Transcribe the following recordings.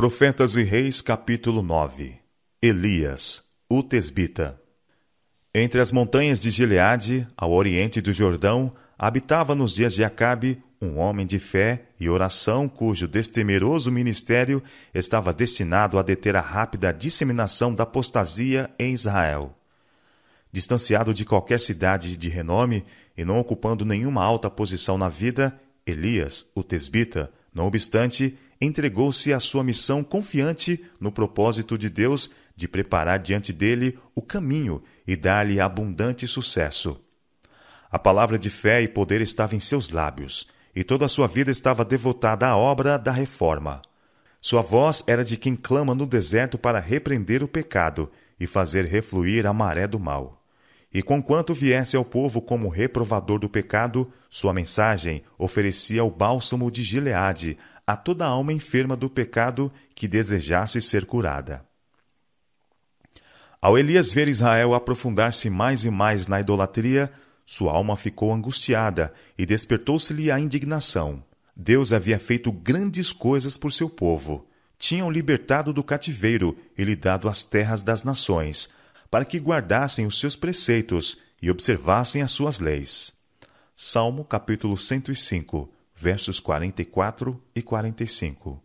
Profetas e Reis, capítulo 9. Elias, o tesbita. Entre as montanhas de Gileade, ao oriente do Jordão, habitava nos dias de Acabe um homem de fé e oração cujo destemeroso ministério estava destinado a deter a rápida disseminação da apostasia em Israel. Distanciado de qualquer cidade de renome e não ocupando nenhuma alta posição na vida, Elias, o tesbita, não obstante, entregou-se à sua missão confiante no propósito de Deus de preparar diante dele o caminho e dar-lhe abundante sucesso. A palavra de fé e poder estava em seus lábios, e toda a sua vida estava devotada à obra da reforma. Sua voz era de quem clama no deserto para repreender o pecado e fazer refluir a maré do mal. E conquanto viesse ao povo como reprovador do pecado, sua mensagem oferecia o bálsamo de Gileade a toda alma enferma do pecado que desejasse ser curada. Ao Elias ver Israel aprofundar-se mais e mais na idolatria, sua alma ficou angustiada e despertou-se-lhe a indignação. Deus havia feito grandes coisas por seu povo. Tinham libertado do cativeiro e lhe dado as terras das nações, para que guardassem os seus preceitos e observassem as suas leis. Salmo capítulo 105, versos 44 e 45.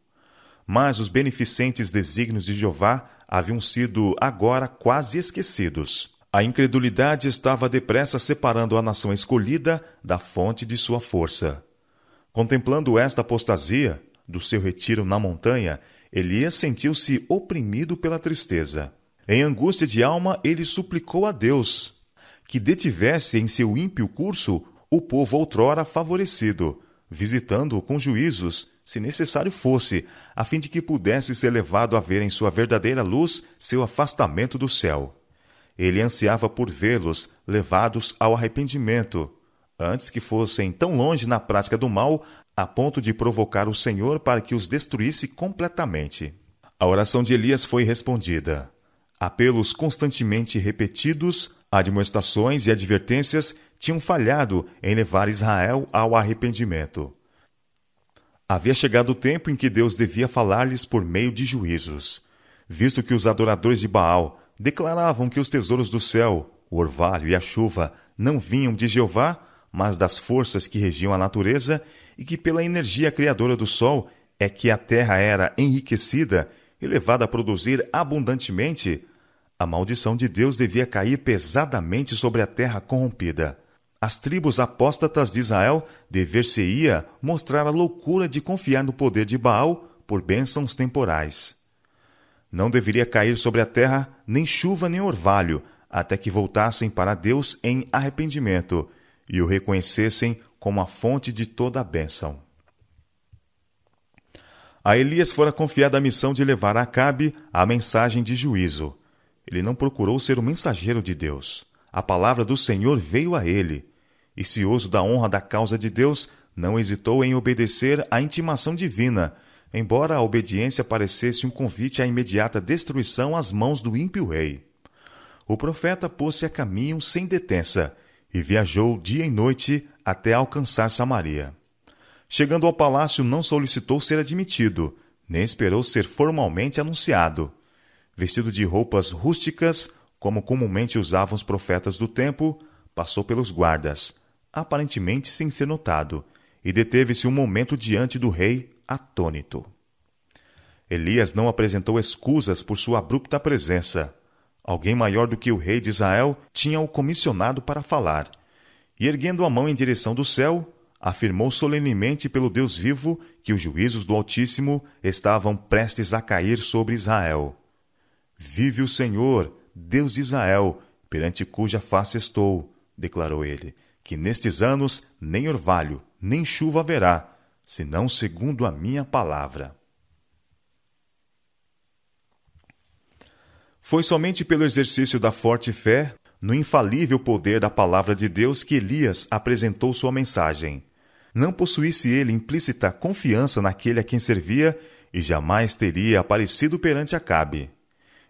Mas os beneficentes desígnios de Jeová haviam sido agora quase esquecidos. A incredulidade estava depressa separando a nação escolhida da fonte de sua força. Contemplando esta apostasia, do seu retiro na montanha, Elias sentiu-se oprimido pela tristeza. Em angústia de alma, ele suplicou a Deus que detivesse em seu ímpio curso o povo outrora favorecido, visitando-o com juízos, se necessário fosse, a fim de que pudesse ser levado a ver em sua verdadeira luz seu afastamento do céu. Ele ansiava por vê-los levados ao arrependimento, antes que fossem tão longe na prática do mal, a ponto de provocar o Senhor para que os destruísse completamente. A oração de Elias foi respondida. Apelos constantemente repetidos, admoestações e advertências tinham falhado em levar Israel ao arrependimento. Havia chegado o tempo em que Deus devia falar-lhes por meio de juízos. Visto que os adoradores de Baal declaravam que os tesouros do céu, o orvalho e a chuva, não vinham de Jeová, mas das forças que regiam a natureza, e que pela energia criadora do sol é que a terra era enriquecida e levada a produzir abundantemente, a maldição de Deus devia cair pesadamente sobre a terra corrompida. As tribos apóstatas de Israel dever-se-ia mostrar a loucura de confiar no poder de Baal por bênçãos temporais. Não deveria cair sobre a terra nem chuva nem orvalho, até que voltassem para Deus em arrependimento e o reconhecessem como a fonte de toda a bênção. A Elias fora confiada a missão de levar a Acabe a mensagem de juízo. Ele não procurou ser o mensageiro de Deus. A palavra do Senhor veio a ele. E cioso da honra da causa de Deus, não hesitou em obedecer à intimação divina, embora a obediência parecesse um convite à imediata destruição às mãos do ímpio rei. O profeta pôs-se a caminho sem detença e viajou dia e noite até alcançar Samaria. Chegando ao palácio, não solicitou ser admitido, nem esperou ser formalmente anunciado. Vestido de roupas rústicas, como comumente usavam os profetas do tempo, passou pelos guardas, aparentemente sem ser notado, e deteve-se um momento diante do rei, atônito. Elias não apresentou escusas por sua abrupta presença. Alguém maior do que o rei de Israel tinha-o comissionado para falar, e erguendo a mão em direção do céu, afirmou solenemente pelo Deus vivo que os juízos do Altíssimo estavam prestes a cair sobre Israel. Vive o Senhor, Deus de Israel, perante cuja face estou, declarou ele, que nestes anos nem orvalho, nem chuva haverá, senão segundo a minha palavra. Foi somente pelo exercício da forte fé, no infalível poder da palavra de Deus, que Elias apresentou sua mensagem. Não possuísse ele implícita confiança naquele a quem servia e jamais teria aparecido perante Acabe.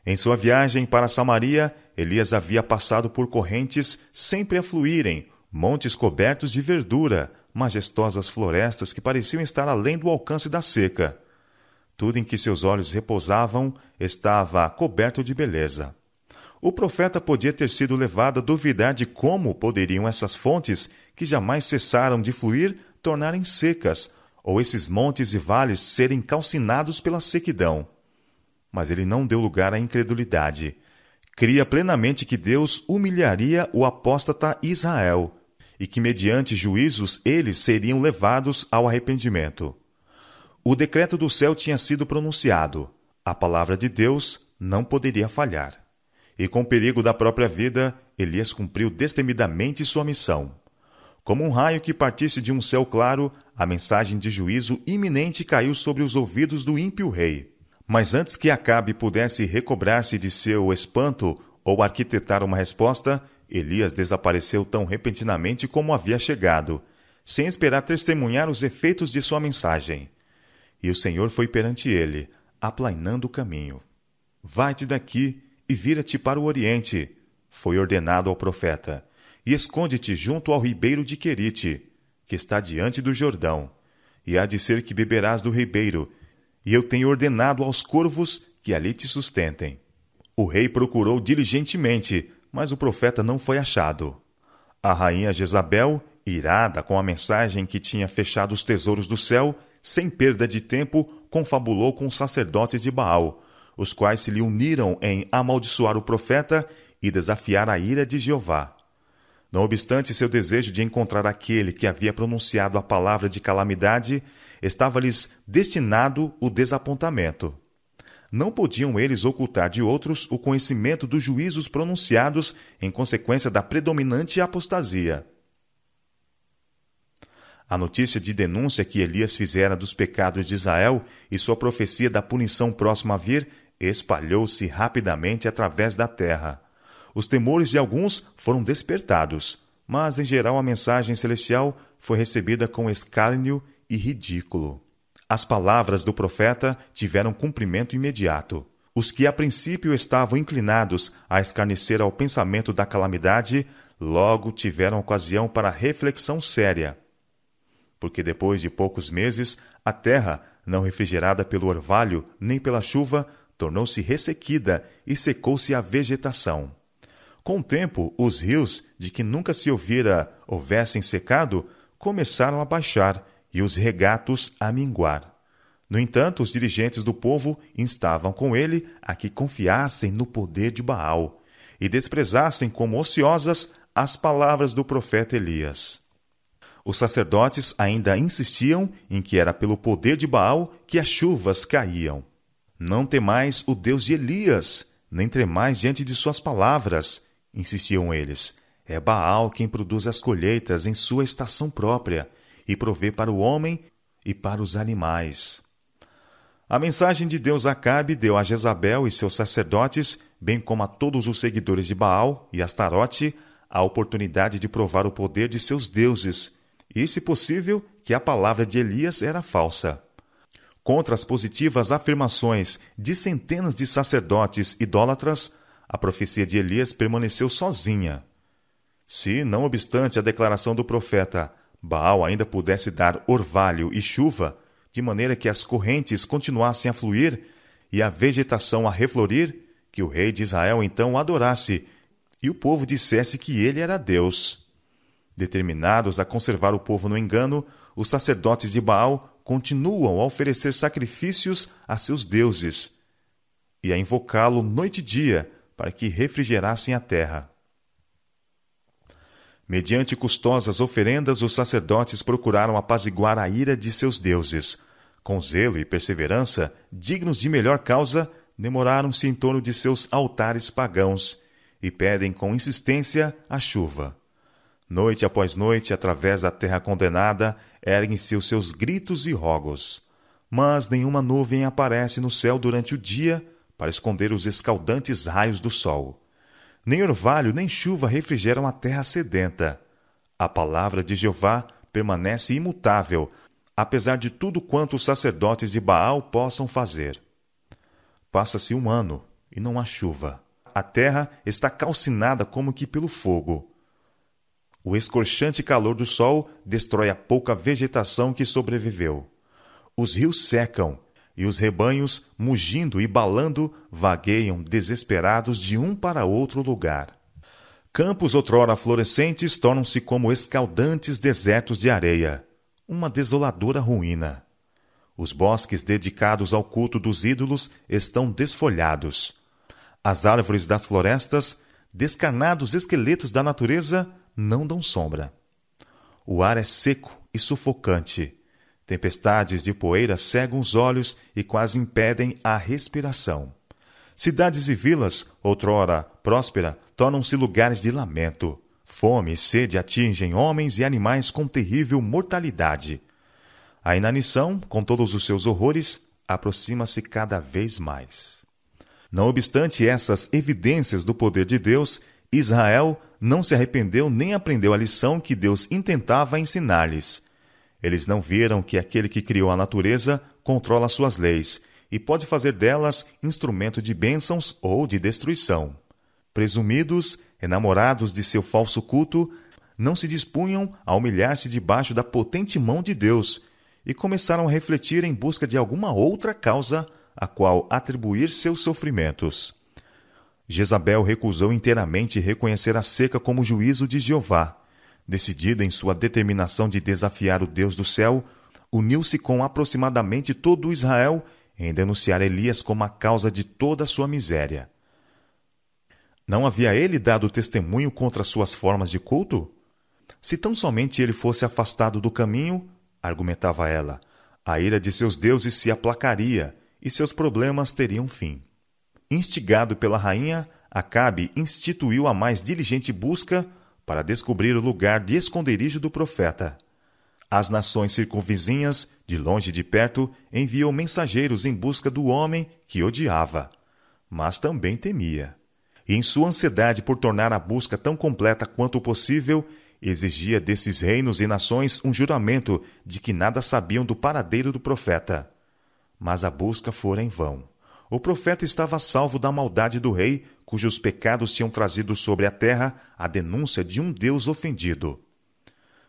Em sua viagem para Samaria, Elias havia passado por correntes sempre a fluírem, montes cobertos de verdura, majestosas florestas que pareciam estar além do alcance da seca. Tudo em que seus olhos repousavam estava coberto de beleza. O profeta podia ter sido levado a duvidar de como poderiam essas fontes, que jamais cessaram de fluir, tornarem secas, ou esses montes e vales serem calcinados pela sequidão. Mas ele não deu lugar à incredulidade. Cria plenamente que Deus humilharia o apóstata Israel, e que mediante juízos eles seriam levados ao arrependimento. O decreto do céu tinha sido pronunciado. A palavra de Deus não poderia falhar. E com perigo da própria vida, Elias cumpriu destemidamente sua missão. Como um raio que partisse de um céu claro, a mensagem de juízo iminente caiu sobre os ouvidos do ímpio rei. Mas antes que Acabe pudesse recobrar-se de seu espanto ou arquitetar uma resposta, Elias desapareceu tão repentinamente como havia chegado, sem esperar testemunhar os efeitos de sua mensagem. E o Senhor foi perante ele, aplainando o caminho. Vai-te daqui e vira-te para o oriente, foi ordenado ao profeta, e esconde-te junto ao ribeiro de Querite, que está diante do Jordão, e há de ser que beberás do ribeiro, e eu tenho ordenado aos corvos que ali te sustentem. O rei procurou diligentemente, mas o profeta não foi achado. A rainha Jezabel, irada com a mensagem que tinha fechado os tesouros do céu, sem perda de tempo, confabulou com os sacerdotes de Baal, os quais se lhe uniram em amaldiçoar o profeta e desafiar a ira de Jeová. Não obstante seu desejo de encontrar aquele que havia pronunciado a palavra de calamidade, estava-lhes destinado o desapontamento. Não podiam eles ocultar de outros o conhecimento dos juízos pronunciados em consequência da predominante apostasia. A notícia de denúncia que Elias fizera dos pecados de Israel e sua profecia da punição próxima a vir espalhou-se rapidamente através da terra. Os temores de alguns foram despertados, mas, em geral, a mensagem celestial foi recebida com escárnio e ridículo. As palavras do profeta tiveram cumprimento imediato. Os que a princípio estavam inclinados a escarnecer ao pensamento da calamidade, logo tiveram ocasião para reflexão séria. Porque depois de poucos meses, a terra, não refrigerada pelo orvalho nem pela chuva, tornou-se ressequida e secou-se a vegetação. Com o tempo, os rios, de que nunca se houvessem secado, começaram a baixar e os regatos a minguar. No entanto, os dirigentes do povo instavam com ele a que confiassem no poder de Baal e desprezassem como ociosas as palavras do profeta Elias. Os sacerdotes ainda insistiam em que era pelo poder de Baal que as chuvas caíam. Não temais o Deus de Elias, nem tremais diante de suas palavras, insistiam eles. É Baal quem produz as colheitas em sua estação própria e provê para o homem e para os animais. A mensagem de Deus a Acabe deu a Jezabel e seus sacerdotes, bem como a todos os seguidores de Baal e Astarote, a oportunidade de provar o poder de seus deuses, e, se possível, que a palavra de Elias era falsa. Contra as positivas afirmações de centenas de sacerdotes idólatras, a profecia de Elias permaneceu sozinha. Se, não obstante a declaração do profeta, Baal ainda pudesse dar orvalho e chuva, de maneira que as correntes continuassem a fluir e a vegetação a reflorir, que o rei de Israel então o adorasse e o povo dissesse que ele era Deus. Determinados a conservar o povo no engano, os sacerdotes de Baal continuam a oferecer sacrifícios a seus deuses e a invocá-lo noite e dia para que refrigerassem a terra. Mediante custosas oferendas, os sacerdotes procuraram apaziguar a ira de seus deuses. Com zelo e perseverança, dignos de melhor causa, demoraram-se em torno de seus altares pagãos e pedem com insistência a chuva. Noite após noite, através da terra condenada, erguem-se os seus gritos e rogos. Mas nenhuma nuvem aparece no céu durante o dia para esconder os escaldantes raios do sol. Nem orvalho nem chuva refrigeram a terra sedenta. A palavra de Jeová permanece imutável, apesar de tudo quanto os sacerdotes de Baal possam fazer. Passa-se um ano e não há chuva. A terra está calcinada como que pelo fogo. O escorchante calor do sol destrói a pouca vegetação que sobreviveu. Os rios secam e os rebanhos, mugindo e balando, vagueiam desesperados de um para outro lugar. Campos outrora florescentes tornam-se como escaldantes desertos de areia, uma desoladora ruína. Os bosques dedicados ao culto dos ídolos estão desfolhados. As árvores das florestas, descarnados esqueletos da natureza, não dão sombra. O ar é seco e sufocante. Tempestades de poeira cegam os olhos e quase impedem a respiração. Cidades e vilas, outrora próspera, tornam-se lugares de lamento. Fome e sede atingem homens e animais com terrível mortalidade. A inanição, com todos os seus horrores, aproxima-se cada vez mais. Não obstante essas evidências do poder de Deus, Israel não se arrependeu nem aprendeu a lição que Deus intentava ensinar-lhes. Eles não viram que aquele que criou a natureza controla suas leis e pode fazer delas instrumento de bênçãos ou de destruição. Presumidos, enamorados de seu falso culto, não se dispunham a humilhar-se debaixo da potente mão de Deus e começaram a refletir em busca de alguma outra causa a qual atribuir seus sofrimentos. Jezabel recusou inteiramente reconhecer a seca como juízo de Jeová. Decidida em sua determinação de desafiar o Deus do céu, uniu-se com aproximadamente todo Israel em denunciar Elias como a causa de toda a sua miséria. Não havia ele dado testemunho contra suas formas de culto? Se tão somente ele fosse afastado do caminho, argumentava ela, a ira de seus deuses se aplacaria e seus problemas teriam fim. Instigado pela rainha, Acabe instituiu a mais diligente busca para descobrir o lugar de esconderijo do profeta. As nações circunvizinhas, de longe e de perto, enviou mensageiros em busca do homem que odiava, mas também temia. E em sua ansiedade por tornar a busca tão completa quanto possível, exigia desses reinos e nações um juramento de que nada sabiam do paradeiro do profeta. Mas a busca fora em vão. O profeta estava salvo da maldade do rei, cujos pecados tinham trazido sobre a terra a denúncia de um Deus ofendido.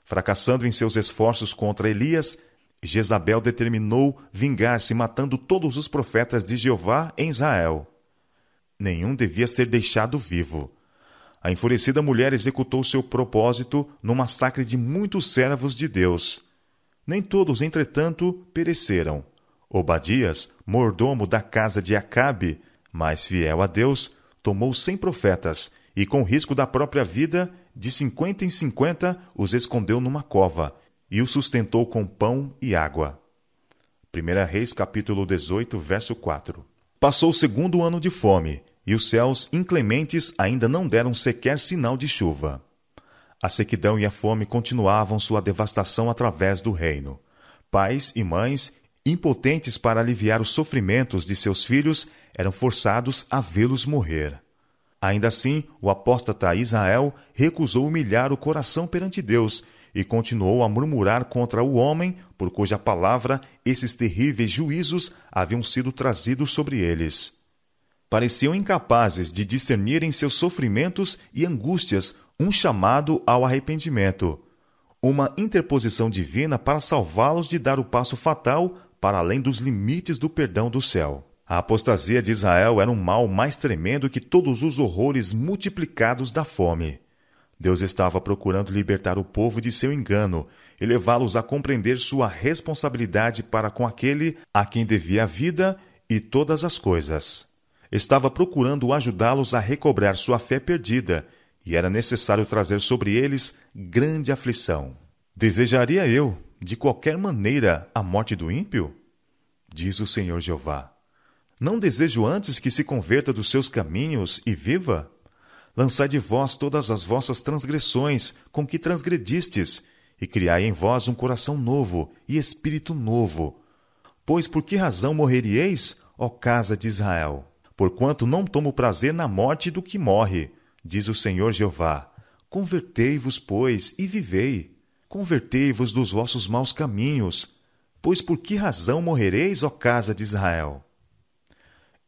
Fracassando em seus esforços contra Elias, Jezabel determinou vingar-se matando todos os profetas de Jeová em Israel. Nenhum devia ser deixado vivo. A enfurecida mulher executou seu propósito no massacre de muitos servos de Deus. Nem todos, entretanto, pereceram. Obadias, mordomo da casa de Acabe, mas fiel a Deus, tomou 100 profetas e, com risco da própria vida, de 50 em 50 os escondeu numa cova e os sustentou com pão e água. 1 Reis, capítulo 18, verso 4. Passou o segundo ano de fome, e os céus inclementes ainda não deram sequer sinal de chuva. A sequidão e a fome continuavam sua devastação através do reino. Pais e mães, impotentes para aliviar os sofrimentos de seus filhos, eram forçados a vê-los morrer. Ainda assim, o apóstata Israel recusou humilhar o coração perante Deus e continuou a murmurar contra o homem, por cuja palavra esses terríveis juízos haviam sido trazidos sobre eles. Pareciam incapazes de discernir em seus sofrimentos e angústias um chamado ao arrependimento, uma interposição divina para salvá-los de dar o passo fatal para além dos limites do perdão do céu. A apostasia de Israel era um mal mais tremendo que todos os horrores multiplicados da fome. Deus estava procurando libertar o povo de seu engano e levá-los a compreender sua responsabilidade para com aquele a quem devia a vida e todas as coisas. Estava procurando ajudá-los a recobrar sua fé perdida, e era necessário trazer sobre eles grande aflição. Desejaria eu, de qualquer maneira, a morte do ímpio? Diz o Senhor Jeová. Não desejo antes que se converta dos seus caminhos e viva? Lançai de vós todas as vossas transgressões com que transgredistes, e criai em vós um coração novo e espírito novo. Pois por que razão morreríeis, ó casa de Israel? Porquanto não tomo prazer na morte do que morre, diz o Senhor Jeová. Convertei-vos, pois, e vivei. Convertei-vos dos vossos maus caminhos. Pois por que razão morrereis, ó casa de Israel?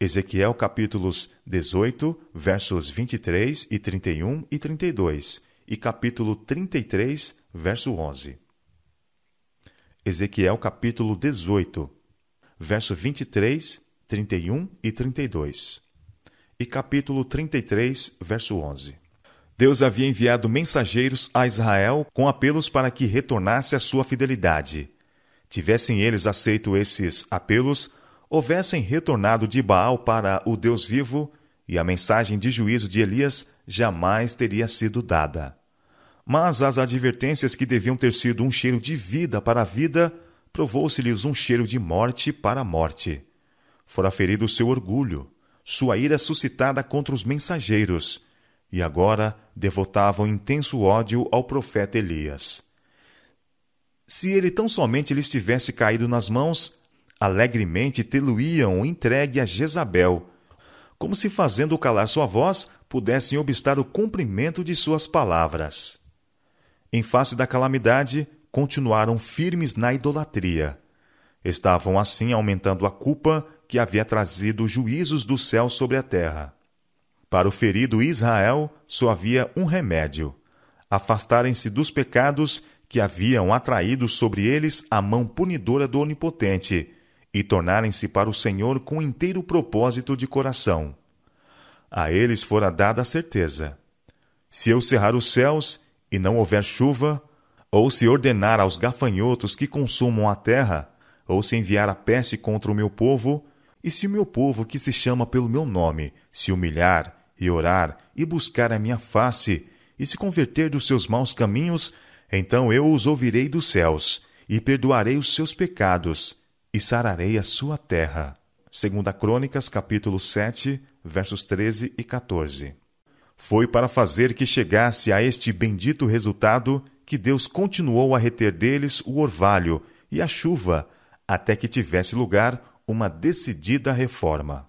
Ezequiel capítulos 18, versos 23 e 31 e 32, e capítulo 33, verso 11. Ezequiel capítulo 18. verso 23, 31 e 32. E capítulo 33, verso 11. Deus havia enviado mensageiros a Israel com apelos para que retornasse à sua fidelidade. Tivessem eles aceito esses apelos, houvessem retornado de Baal para o Deus vivo, e a mensagem de juízo de Elias jamais teria sido dada. Mas as advertências que deviam ter sido um cheiro de vida para a vida, provou-se-lhes um cheiro de morte para a morte. Fora ferido o seu orgulho, sua ira suscitada contra os mensageiros, e agora devotavam intenso ódio ao profeta Elias. Se ele tão somente lhes tivesse caído nas mãos, alegremente tê-lo-iam entregue a Jezabel, como se fazendo calar sua voz, pudessem obstar o cumprimento de suas palavras. Em face da calamidade, continuaram firmes na idolatria. Estavam assim aumentando a culpa que havia trazido juízos do céu sobre a terra. Para o ferido Israel, só havia um remédio: afastarem-se dos pecados que haviam atraído sobre eles a mão punidora do Onipotente e tornarem-se para o Senhor com inteiro propósito de coração. A eles fora dada a certeza: se eu cerrar os céus e não houver chuva, ou se ordenar aos gafanhotos que consumam a terra, ou se enviar a peste contra o meu povo, e se o meu povo que se chama pelo meu nome se humilhar e orar e buscar a minha face e se converter dos seus maus caminhos, então eu os ouvirei dos céus e perdoarei os seus pecados e sararei a sua terra. 2 Crônicas, capítulo 7, versos 13 e 14. Foi para fazer que chegasse a este bendito resultado que Deus continuou a reter deles o orvalho e a chuva, até que tivesse lugar uma decidida reforma.